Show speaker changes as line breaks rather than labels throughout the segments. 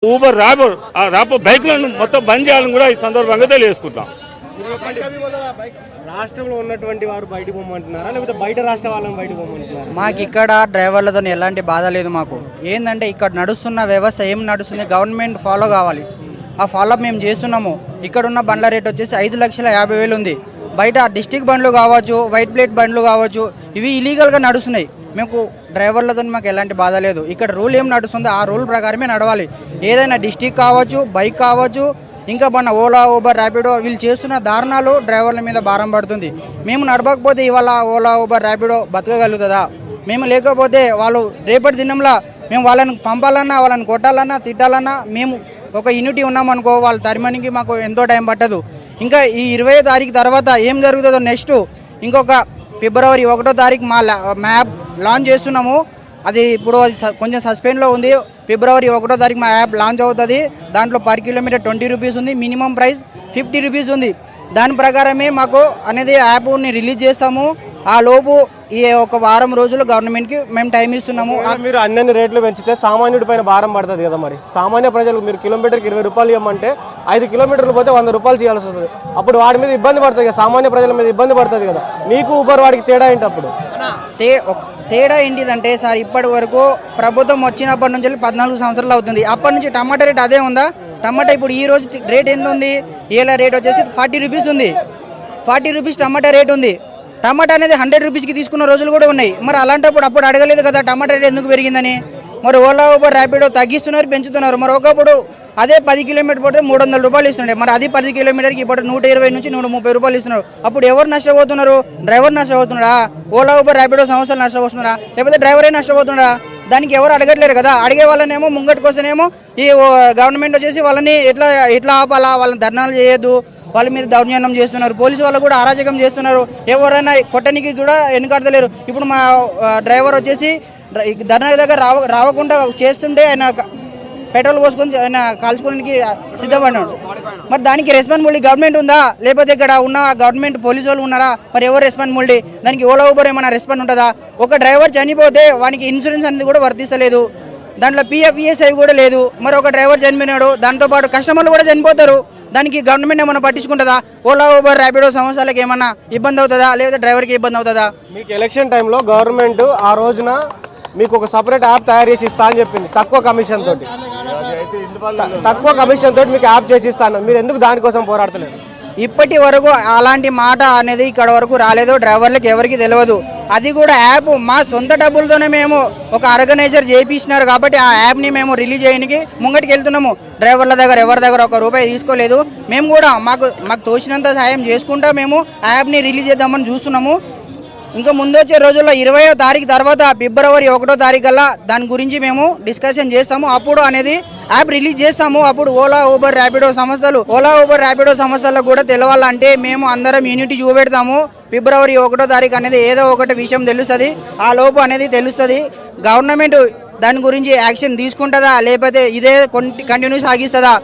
Uber రాబో బైక్లను మొత్తం బంద్ చేయాలని కూడా ఈ సందర్భంగా తెలియజేసుకుంటాం.
రాష్ట్రంలో ఉన్నటువంటి వారు బయటకు పోమంటున్నారా లేకపోతే బయట రాష్ట్ర వాళ్ళని బయటకు పోమంటున్నారా?
మాకు ఇక్కడ డ్రైవర్లతో ఎలాంటి బాధ లేదు. మాకు ఏంటంటే ఇక్కడ నడుస్తున్న వ్యవస్థ ఏం నడుస్తుంది, గవర్నమెంట్ ఫాలో కావాలి. ఆ ఫాలో మేము చేస్తున్నాము. ఇక్కడ ఉన్న బండ్ల రేట్ వచ్చేసి 5,50,000 ఉంది. బయట డిస్టిక్ బండ్లు కావచ్చు, వైట్ ప్లేట్ బండ్లు కావచ్చు, ఇవి ఇలీగల్గా నడుస్తున్నాయి. మేము డ్రైవర్లతో మాకు ఎలాంటి బాధ లేదు. ఇక్కడ రూల్ ఏం నడుస్తుందో ఆ రూల్ ప్రకారమే నడవాలి. ఏదైనా డిస్టిక్ కావచ్చు, బైక్ కావచ్చు, ఇంకా మన ఓలా, ఊబర్, ర్యాపిడో వీళ్ళు చేస్తున్న దారుణాలు డ్రైవర్ల మీద భారం పడుతుంది. మేము నడవకపోతే ఇవాళ ఓలా, ఊబర్, ర్యాపిడో బతకగలుగుతుందా? మేము లేకపోతే వాళ్ళు రేపటి దినంలో మేము వాళ్ళని పంపాలన్నా, వాళ్ళని కొట్టాలన్నా, తిట్టాలన్నా మేము ఒక యూనిటీ ఉన్నామనుకో, వాళ్ళు తరిమనికి మాకు ఎంతో టైం పట్టదు. ఇంకా ఈ 20వ తారీఖు తర్వాత ఏం జరుగుతుందో నెక్స్ట్ ఇంకొక ఫిబ్రవరి 1వ తారీఖు మా యాప్ లాంచ్ చేస్తున్నాము. అది ఇప్పుడు కొంచెం సస్పెండ్లో ఉంది. ఫిబ్రవరి 1వ తారీఖు మా యాప్ లాంచ్ అవుతుంది. దాంట్లో పర్ కిలోమీటర్ 20 రూపీస్ ఉంది, మినిమం ప్రైస్ 50 రూపీస్ ఉంది. దాని ప్రకారమే మాకు అనేది యాప్ని రిలీజ్ చేస్తాము. ఆ లోపు ఈ ఒక వారం రోజులు గవర్నమెంట్కి మేము టైం ఇస్తున్నాము.
మీరు అన్ని రేట్లు పెంచితే సామాన్యుడి పైన భారం పడుతుంది కదా. మరి సామాన్య ప్రజలకు మీరు కిలోమీటర్కి 20 రూపాయలు ఇవ్వమంటే 5 కిలోమీటర్లు పోతే 100 రూపాయలు చేయాల్సి వస్తుంది. అప్పుడు వాడి మీద ఇబ్బంది పడుతుంది కదా, సామాన్య ప్రజల మీద ఇబ్బంది పడుతుంది కదా. మీకు ఊబర్ వాడికి తేడా ఏంటి? అప్పుడు
తేడా ఏంటిదంటే సార్, ఇప్పటి వరకు ప్రభుత్వం వచ్చినప్పటి నుంచి 14 సంవత్సరాలు అవుతుంది. అప్పటి నుంచి టమాటా రేట్ అదే ఉందా? టమాటా ఇప్పుడు ఈ రోజు రేట్ ఎంత ఉంది? ఏళ్ళ రేట్ వచ్చేసి 40 రూపీస్ ఉంది. 40 రూపీస్ టమాటా రేట్ ఉంది. టమాటా అనేది 100 రూపీస్కి తీసుకున్న రోజులు కూడా ఉన్నాయి. మరి అలాంటప్పుడు అప్పుడు అడగలేదు కదా టమాటా రేట్ ఎందుకు పెరిగిందని. మరి ఓలా, ఊబర్, ర్యాపిడో తగ్గిస్తున్నారు, పెంచుతున్నారు. మరి ఒకప్పుడు అదే 10 కిలోమీటర్ పోతే 300 రూపాయలు ఇస్తుండే. మరి అది 10 కిలోమీటర్కి ఇప్పుడు 120 నుంచి 130 రూపాయలు ఇస్తున్నారు. అప్పుడు ఎవరు నష్టపోతున్నారు? డ్రైవర్ నష్టపోతున్నాడా? ఓలా, ఊబర్, ర్యాపిడో సంస్థలు నష్టపోతున్నారా? లేకపోతే డ్రైవరే నష్టపోతున్నాడా? దానికి ఎవరు అడగట్లేరు కదా. అడిగే వాళ్ళనేమో ముంగటి కోసమేమో ఈ గవర్నమెంట్ వచ్చేసి వాళ్ళని ఎట్లా ఆపాలా, వాళ్ళని ధర్నాలు చేయొద్దు, వాళ్ళ మీద దౌర్జన్యం చేస్తున్నారు. పోలీసు వాళ్ళు కూడా అరాచకం చేస్తున్నారు. ఎవరైనా కొట్టనికి కూడా వెనుకాడతలేరు. ఇప్పుడు మా డ్రైవర్ వచ్చేసి ధర్నా దగ్గర రావకుండా చేస్తుంటే ఆయన పెట్రోల్ పోసుకొని ఆయన కాల్చుకోవడానికి సిద్ధపడినాడు. మరి దానికి రెస్పాన్సిబిలిటీ గవర్నమెంట్ ఉందా? లేకపోతే ఇక్కడ ఉన్న గవర్నమెంట్ పోలీసు వాళ్ళు ఉన్నారా? మరి ఎవరు రెస్పాన్సిబిలిటీ? దానికి ఓలా, ఊబర్ ఏమైనా రెస్పాన్స్ ఉంటుందా? ఒక డ్రైవర్ చనిపోతే వానికి ఇన్సూరెన్స్ అనేది కూడా వర్తిస్తలేదు. దాంట్లో PF-ESI కూడా లేదు. మరి ఒక డ్రైవర్ చనిపోయినాడు, దాంతోపాటు కస్టమర్లు కూడా చనిపోతారు. దానికి గవర్నమెంట్ ఏమైనా పట్టించుకుంటుందా? ఓలా, ఊబర్, ర్యాపిడో సంస్థలకు ఏమన్నా ఇబ్బంది అవుతుందా? లేకపోతే డ్రైవర్కి ఇబ్బంది అవుతుందా?
మీకు ఎలక్షన్ టైంలో గవర్నమెంట్ ఆ రోజున మీకు ఒక సపరేట్ యాప్ తయారు చేసి ఇస్తా అని చెప్పింది. తక్కువ కమిషన్ తోటి మీకు యాప్ చేసి ఇస్తాను. మీరు ఎందుకు దానికోసం పోరాడతలేదు?
ఇప్పటి వరకు అలాంటి మాట అనేది ఇక్కడ వరకు రాలేదు. డ్రైవర్లకు ఎవరికి తెలియదు. అది కూడా యాప్ మా సొంత డబ్బులతోనే మేము ఒక ఆర్గనైజర్ చేయించినారు కాబట్టి ఆ యాప్ని మేము రిలీజ్ చేయడానికి ముంగటికి వెళ్తున్నాము. డ్రైవర్ల దగ్గర ఎవరి దగ్గర ₹1 తీసుకోలేదు. మేము కూడా మాకు తోచినంత సాయం చేసుకుంటా మేము ఆ యాప్ని రిలీజ్ చేద్దామని చూస్తున్నాము. ఇంకా ముందొచ్చే రోజుల్లో 20వ తారీఖు తర్వాత ఫిబ్రవరి 1వ తారీఖు కల్లా దాని గురించి మేము డిస్కషన్ చేస్తాము. అప్పుడు అనేది యాప్ రిలీజ్ చేస్తాము. అప్పుడు ఓలా, ఊబర్, ర్యాపిడో సంస్థలకు కూడా తెలవాలంటే మేము అందరం యూనిటీ చూపెడతాము. ఫిబ్రవరి 1వ తారీఖు అనేది ఏదో ఒకటి విషయం తెలుస్తుంది. ఆ లోపు అనేది తెలుస్తుంది. గవర్నమెంట్ దాని గురించి యాక్షన్ తీసుకుంటుందా లేకపోతే ఇదే కంటిన్యూ సాగిస్తుందా?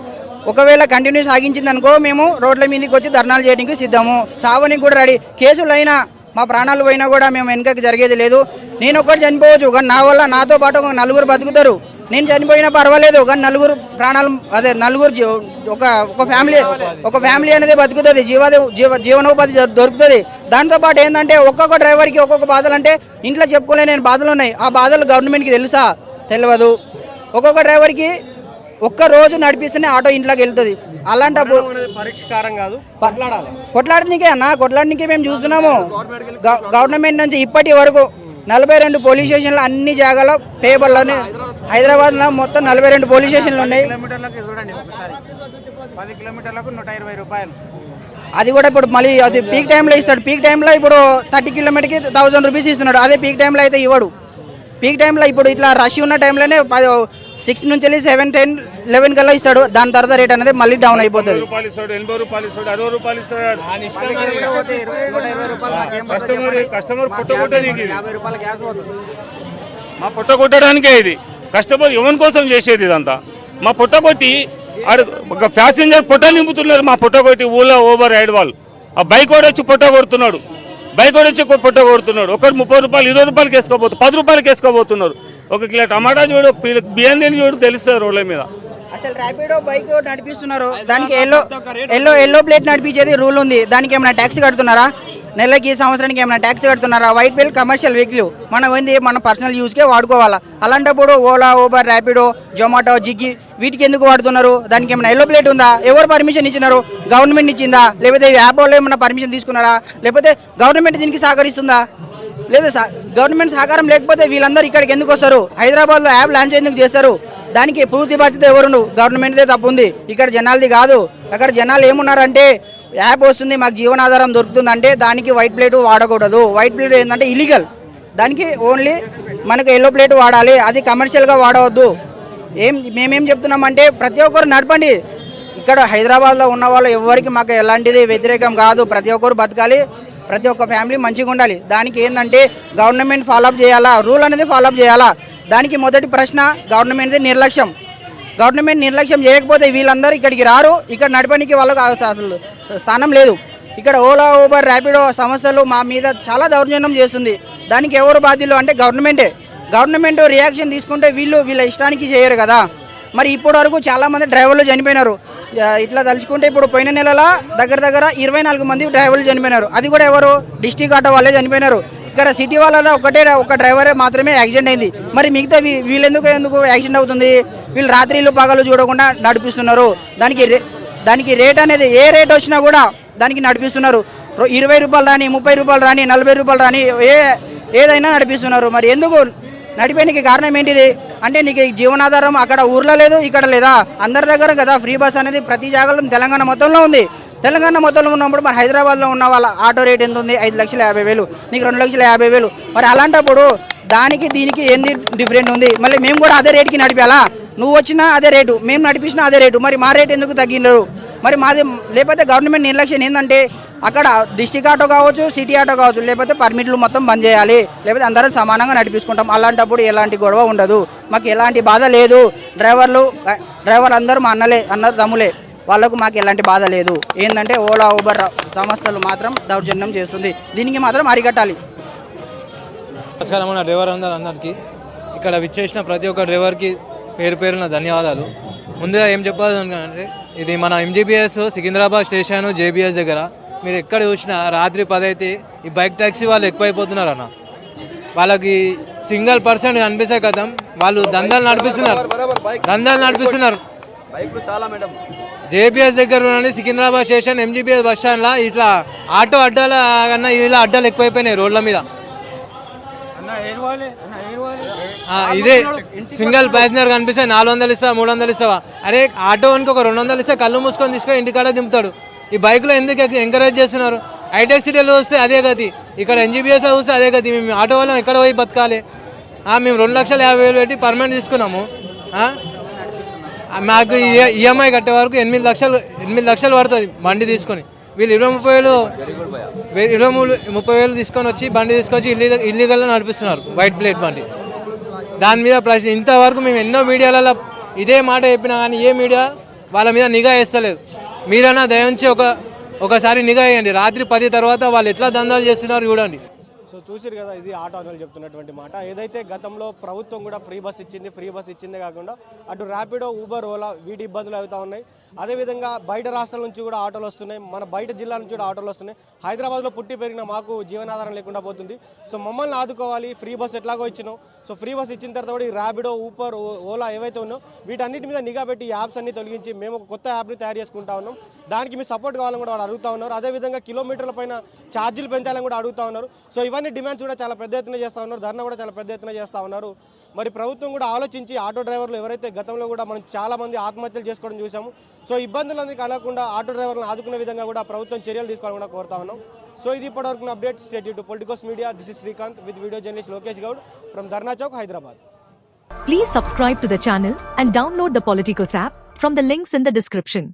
ఒకవేళ కంటిన్యూ సాగించింది అనుకో మేము రోడ్ల మీదకి వచ్చి ధర్నాలు చేయడానికి సిద్ధము. చావనికి కూడా రెడీ. కేసులైనా మా ప్రాణాలు పోయినా కూడా మేము వెనకకి జరిగేది లేదు. నేను ఒక్కటి చనిపోవచ్చు కానీ నా వల్ల నాతో పాటు ఒక 4 బతుకుతారు. నేను చనిపోయినా పర్వాలేదు కానీ 4 ప్రాణాలు ఒక ఫ్యామిలీ అనేది బతుకుతుంది, జీవనోపాధి దొరుకుతుంది. దాంతోపాటు ఏంటంటే ఒక్కొక్క డ్రైవర్కి ఒక్కొక్క బాధలు అంటే ఇంట్లో చెప్పుకోలేని బాధలు ఉన్నాయి. ఆ బాధలు గవర్నమెంట్కి తెలుసా? తెలియదు. ఒక్కొక్క డ్రైవర్కి ఒక్క రోజు నడిపిస్తేనే ఆటో ఇంట్లోకి వెళ్తుంది. అలాంటప్పుడు
పరిష్కారం కాదు,
కొట్లాడనికే మేము చూస్తున్నాము. గవర్నమెంట్ నుంచి ఇప్పటి వరకు 42 పోలీస్ స్టేషన్లు అన్ని జాగాలో పేపర్లోనే హైదరాబాద్లో మొత్తం 42 పోలీస్ స్టేషన్లు ఉన్నాయి.
10 కిలోమీటర్లకు 120 రూపాయలు.
అది కూడా ఇప్పుడు మళ్ళీ అది పీక్ టైంలో ఇస్తాడు. పీక్ టైంలో ఇప్పుడు 30 కిలోమీటర్కి 1000 రూపీస్ ఇస్తున్నాడు. అదే పీక్ టైంలో అయితే ఇవ్వడు. పీక్ టైంలో ఇప్పుడు ఇట్లా రష్ ఉన్న టైంలోనే 6 నుంచి 7, 10, 11 కల్లా ఇస్తాడు. దాని తర్వాత రేట్ అనేది మళ్ళీ డౌన్ అయిపోతుంది.
మా పొట్ట కొట్టడానికే ఇది. కస్టమర్ ఎవరి కోసం చేసేది ఇదంతా. మా పొట్ట కొట్టి ఒక ప్యాసింజర్ పొట్ట నింపుతున్నారు. మా పొట్ట కొట్టి ఓలా, ఊబర్ రైడ్ వాళ్ళు ఆ బైక్ కూడా వచ్చి పొట్ట కొడుతున్నాడు. పొట్ట కొడుతున్నాడు. ఒకరు ₹30, ₹20 వేసుకోబోతున్నారు, ₹10 వేసుకోబోతున్నారు. 1 కిలో టమాటా చూడు, బియ్యం తిని చూడు, తెలుస్తుంది రోడ్ల మీద.
అసలు ర్యాపిడో బైక్ నడిపిస్తున్నారు, దానికి ఎల్లో ప్లేట్ నడిపించేది రూల్ ఉంది. దానికి ఏమైనా ట్యాక్స్ కడుతున్నారా? నెలకి సంవత్సరానికి ఏమైనా ట్యాక్స్ కడుతున్నారా? వైట్ బిల్ కమర్షియల్ వెహికల్ మనం ఏంది మన పర్సనల్ యూస్కే వాడుకోవాలా. అలాంటప్పుడు ఓలా, ఊబర్, ర్యాపిడో, జొమాటో, జిగ్గి వీటికి ఎందుకు వాడుతున్నారు? దానికి ఏమైనా ఎల్లో ప్లేట్ ఉందా? ఎవరు పర్మిషన్ ఇచ్చినారు? గవర్నమెంట్ ఇచ్చిందా? లేకపోతే యాప్ వాళ్ళు ఏమైనా పర్మిషన్ తీసుకున్నారా? లేకపోతే గవర్నమెంట్ దీనికి సహకరిస్తుందా? లేదా గవర్నమెంట్ సహకారం లేకపోతే వీళ్ళందరూ ఇక్కడికి ఎందుకు వస్తారు? హైదరాబాద్లో యాప్ లాంచ్ ఎందుకు చేస్తారు? దానికి పూర్తి బాధ్యత ఎవరు? గవర్నమెంట్దే తప్పు ఉంది, ఇక్కడ జనాలది కాదు. అక్కడ జనాలు ఏమున్నారంటే యాప్ వస్తుంది మాకు జీవనాధారం దొరుకుతుంది అంటే దానికి వైట్ ప్లేట్ వాడకూడదు. వైట్ ప్లేట్ ఏంటంటే ఇలీగల్, దానికి ఓన్లీ మనకు ఎల్లో ప్లేట్ వాడాలి, అది కమర్షియల్గా వాడవద్దు. మేమేం చెప్తున్నామంటే ప్రతి ఒక్కరు నడపండి. ఇక్కడ హైదరాబాద్లో ఉన్న వాళ్ళు ఎవరికి మాకు ఎలాంటిది వ్యతిరేకం కాదు, ప్రతి ఒక్కరు బతకాలి, ప్రతి ఒక్క ఫ్యామిలీ మంచిగా ఉండాలి. దానికి ఏంటంటే గవర్నమెంట్ ఫాలోఅప్ చేయాలా, రూల్ అనేది ఫాలోఅప్ చేయాలా. దానికి మొదటి ప్రశ్న గవర్నమెంట్ది నిర్లక్ష్యం. గవర్నమెంట్ నిర్లక్ష్యం చేయకపోతే వీళ్ళందరూ ఇక్కడికి రారు, ఇక్కడ నడపడానికి వాళ్ళకు అసలు స్థానం లేదు. ఇక్కడ ఓలా, ఊబర్, ర్యాపిడో సంస్థలు మా మీద చాలా దౌర్జన్యం చేస్తుంది. దానికి ఎవరు బాధ్యులు అంటే గవర్నమెంటే. గవర్నమెంట్ రియాక్షన్ తీసుకుంటే వీళ్ళ ఇష్టానికి చేయరు కదా. మరి ఇప్పటి వరకు చాలామంది డ్రైవర్లు చనిపోయినారు. ఇట్లా తలుచుకుంటే ఇప్పుడు పోయిన నెలలో దగ్గర 24 మంది డ్రైవర్లు చనిపోయినారు. అది కూడా ఎవరు? డిస్ట్రిక్ట్ ఆటో వాళ్ళే చనిపోయినారు. ఇక్కడ సిటీ వాళ్ళ ఒక డ్రైవరే మాత్రమే యాక్సిడెంట్ అయింది. మరి మిగతా వీళ్ళెందుకు యాక్సిడెంట్ అవుతుంది? వీళ్ళు రాత్రిళ్ళు పగలు చూడకుండా నడిపిస్తున్నారు. దానికి రేట్ అనేది ఏ రేట్ వచ్చినా కూడా దానికి నడిపిస్తున్నారు. 20 రూపాయలు రాని, 30 రూపాయలు రాని, 40 రూపాయలు రాని ఏదైనా నడిపిస్తున్నారు. మరి ఎందుకు నడిపేనికి కారణం ఏంటిది అంటే నీకు జీవనాధారం అక్కడ ఊర్లో లేదు, ఇక్కడ లేదా? అందరి దగ్గర కదా ఫ్రీ బస్ అనేది ప్రతి జాగాలో తెలంగాణ మొత్తంలో ఉంది. తెలంగాణ మొత్తంలో ఉన్నప్పుడు మరి హైదరాబాద్లో ఉన్న వాళ్ళ ఆటో రేట్ ఎంత ఉంది? 5,50,000, నీకు 2,50,000. మరి అలాంటప్పుడు దానికి దీనికి ఏంది డిఫరెంట్ ఉంది? మళ్ళీ మేము కూడా అదే రేటుకి నడిపాలా? నువ్వు వచ్చినా అదే రేటు, మేము నడిపించినా అదే రేటు, మరి మా రేట్ ఎందుకు తగ్గినారు? మరి మాది లేకపోతే గవర్నమెంట్ నిర్లక్ష్యం ఏంటంటే అక్కడ డిస్ట్రిక్ట్ ఆటో కావచ్చు, సిటీ ఆటో కావచ్చు, లేకపోతే పర్మిట్లు మొత్తం బంద్ చేయాలి, లేకపోతే అందరం సమానంగా నడిపించుకుంటాం. అలాంటప్పుడు ఎలాంటి గొడవ ఉండదు, మాకు ఎలాంటి బాధ లేదు. డ్రైవర్లు అందరూ మా తమ్ములే, వాళ్ళకు మాకు ఎలాంటి బాధ లేదు. ఏంటంటే ఓలా, ఊబర్ సంస్థలు మాత్రం దౌర్జన్యం చేస్తుంది, దీనికి మాత్రం అరికట్టాలి.
నమస్కారం అన్న డ్రైవర్ అందరికీ. ఇక్కడ విచ్చేసిన ప్రతి ఒక్క డ్రైవర్కి పేరున ధన్యవాదాలు. ముందుగా ఏం చెప్పాలంటే ఇది మన ఎంజీబీఎస్ సికింద్రాబాద్ స్టేషన్ జేబీఎస్ దగ్గర మీరు ఎక్కడ చూసినా రాత్రి 10 అయితే ఈ బైక్ ట్యాక్సీ వాళ్ళు ఎక్కువైపోతున్నారు అన్న. వాళ్ళకి సింగిల్ పర్సన్ కనిపిస్తే కదా వాళ్ళు దందాలు నడిపిస్తున్నారు. జేబీఎస్ దగ్గర ఉన్న సికింద్రాబాద్ స్టేషన్ ఎంజీబీఎస్ బస్ స్టాండ్లో ఇట్లా ఆటో అడ్డాల కన్నా ఇలా అడ్డాలు ఎక్కువైపోయినాయి రోడ్ల మీద. ఇదే సింగిల్ ప్యాసింజర్ కనిపిస్తే 400 ఇస్తావా, 300 ఇస్తావా? అరే ఆటోనికి ఒక 200 ఇస్తే కళ్ళు మూసుకొని తీసుకొని ఇంటికాడ దింపుతాడు. ఈ బైక్లో ఎందుకు ఎంకరేజ్ చేస్తున్నారు? హైటెక్ సిటీలో వస్తే అదే గతి, ఇక్కడ ఎన్జీబీఎస్లో వస్తే అదే గతి. మేము ఆటో వాళ్ళం ఎక్కడ పోయి బతకాలి? మేము 2,50,000 పెట్టి పర్మనెంట్ తీసుకున్నాము. మాకు ఈఎంఐ కట్టే వరకు 8 లక్షలు పడుతుంది బండి తీసుకొని. వీళ్ళు 20-30,000 తీసుకొని వచ్చి బండి తీసుకొచ్చి ఇల్లీగల్గా నడిపిస్తున్నారు వైట్ ప్లేట్ బండి. దాని మీద ప్రశ్న ఇంతవరకు మేము ఎన్నో మీడియాలలో ఇదే మాట చెప్పినా కానీ ఏ మీడియా వాళ్ళ మీద నిఘా వేస్తలేదు. మీరైనా దయించి ఒకసారి నిఘా వేయండి. రాత్రి 10 తర్వాత వాళ్ళు ఎట్లా దందాలు చేస్తున్నారు చూడండి.
సో చూసారు కదా, ఇది ఆటో ఓనర్లు చెప్తున్నటువంటి మాట. ఏదైతే గతంలో ప్రభుత్వం కూడా ఫ్రీ బస్ ఇచ్చిందే కాకుండా అటు ర్యాపిడో, ఊబర్, ఓలా వీటి ఇబ్బందులు అవుతా ఉన్నాయి. అదేవిధంగా బయట రాష్ట్రాల నుంచి కూడా ఆటోలు వస్తున్నాయి, మన బయట జిల్లాల నుంచి కూడా ఆటోలు వస్తున్నాయి. హైదరాబాద్లో పుట్టి పెరిగిన మాకు జీవనాధారం లేకుండా పోతుంది. సో మమ్మల్ని ఆదుకోవాలి, ఫ్రీ బస్ ఎట్లాగో ఇచ్చినాం. సో ఫ్రీ బస్ ఇచ్చిన తర్వాత కూడా ఈ ర్యాపిడో, ఊబర్, ఓలా ఏవైతే ఉన్నాయో వీటన్నిటి మీద నిఘా పెట్టి యాప్స్ అన్ని తొలగించి మేము ఒక కొత్త యాప్ని తయారు చేసుకుంటా ఉన్నాం. దానికి మీ సపోర్ట్ కావాలని కూడా వాళ్ళు అడుగుతా ఉన్నారు. అదేవిధంగా కిలోమీటర్ల పైన ఛార్జీలు పెంచాలని కూడా అడుగుతా ఉన్నారు. సో ఇవన్నీ డిమాండ్స్ కూడా చాలా పెద్ద ఎత్తున చేస్తూ ఉన్నారు, ధర్నా కూడా చాలా పెద్ద ఎత్తున చేస్తూ ఉన్నారు. మరి ప్రభుత్వం కూడా ఆలోచించి ఆటో డ్రైవర్లు ఎవరైతే గతంలో కూడా మనం చాలామంది ఆత్మహత్యలు చేసుకోవడం చూసాము. సో ఇబ్బందులన్నీ కలగకుండా ఆటో డ్రైవర్లను ఆదుకునే విధంగా కూడా ప్రభుత్వం చర్యలు తీసుకోవాలని కూడా కోరుతా ఉన్నాం. సో ఇది ఇప్పటివరకు update. State to Politicos media. This is Srikanth with video journalist Lokesh Goud from dharna Chowk, Hyderabad.
Please subscribe to the channel and download the Politicos app from the links in the description.